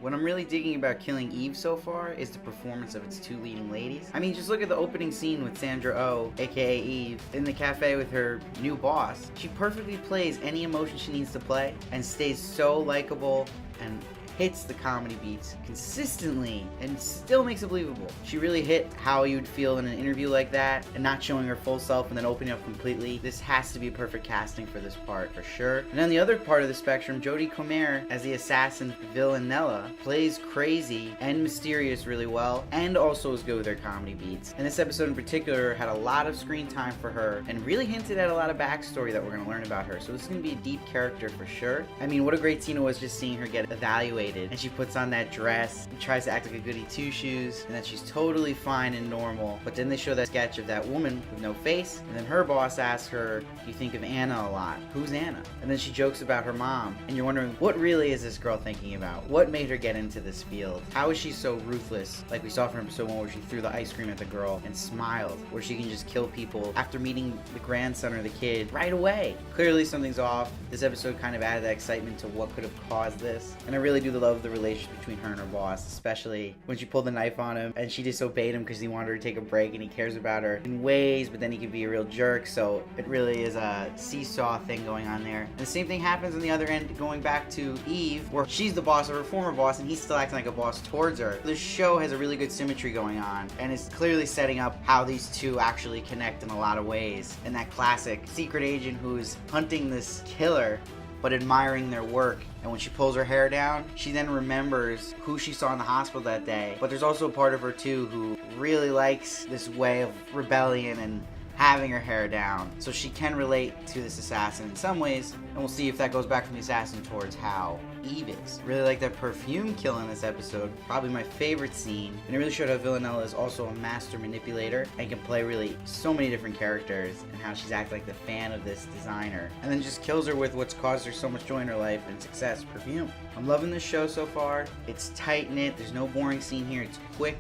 What I'm really digging about Killing Eve so far is the performance of its two leading ladies. I mean, just look at the opening scene with Sandra Oh, aka Eve, in the cafe with her new boss. She perfectly plays any emotion she needs to play and stays so likable and hits the comedy beats consistently and still makes it believable. She really hit how you would feel in an interview like that and not showing her full self and then opening up completely. This has to be perfect casting for this part for sure. And on the other part of the spectrum, Jodie Comer as the assassin Villanelle plays crazy and mysterious really well and also is good with her comedy beats. And this episode in particular had a lot of screen time for her and really hinted at a lot of backstory that we're going to learn about her. So this is going to be a deep character for sure. I mean, what a great scene it was just seeing her get evaluated. And she puts on that dress and tries to act like a goody two-shoes and that she's totally fine and normal. But then they show that sketch of that woman with no face, and then her boss asks her, you think of Anna a lot. Who's Anna? And then she jokes about her mom, and you're wondering, what really is this girl thinking about? What made her get into this field? How is she so ruthless? Like we saw from episode 1 where she threw the ice cream at the girl and smiled, where she can just kill people after meeting the grandson or the kid right away. Clearly something's off. This episode kind of added that excitement to what could have caused this, and I really do love the relationship between her and her boss, especially when she pulled the knife on him and she disobeyed him because he wanted her to take a break and he cares about her in ways, but then he can be a real jerk. So it really is a seesaw thing going on there. And the same thing happens on the other end, going back to Eve, where she's the boss of her former boss and he's still acting like a boss towards her. This show has a really good symmetry going on, and it's clearly setting up how these two actually connect in a lot of ways. And that classic secret agent who's hunting this killer but admiring their work. And when she pulls her hair down, she then remembers who she saw in the hospital that day. But there's also a part of her too who really likes this way of rebellion and having her hair down. So she can relate to this assassin in some ways, and we'll see if that goes back from the assassin towards how Eve is. Really like that perfume kill in this episode, probably my favorite scene, and it really showed how Villanelle is also a master manipulator and can play really so many different characters, and how she's acting like the fan of this designer, and then just kills her with what's caused her so much joy in her life and success, perfume. I'm loving this show so far. It's tight-knit, there's no boring scene here, it's quick.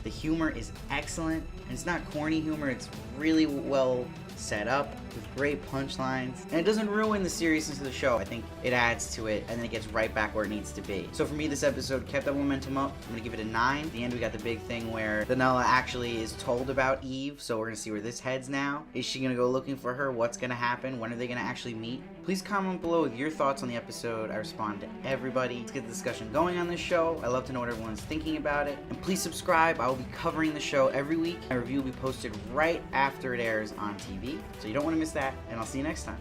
The humor is excellent, and it's not corny humor, it's really well set up with great punchlines, and it doesn't ruin the seriousness of the show. I think it adds to it, and then it gets right back where it needs to be. So for me, this episode kept that momentum up. I'm gonna give it a 9. At the end, we got the big thing where Villanelle actually is told about Eve, so we're gonna see where this heads now. Is she gonna go looking for her? What's gonna happen? When are they gonna actually meet? Please comment below with your thoughts on the episode. I respond to everybody. Let's get the discussion going on this show. I love to know what everyone's thinking about it. And please subscribe. I will be covering the show every week. My review will be posted right after it airs on TV, so you don't want to miss that, and I'll see you next time.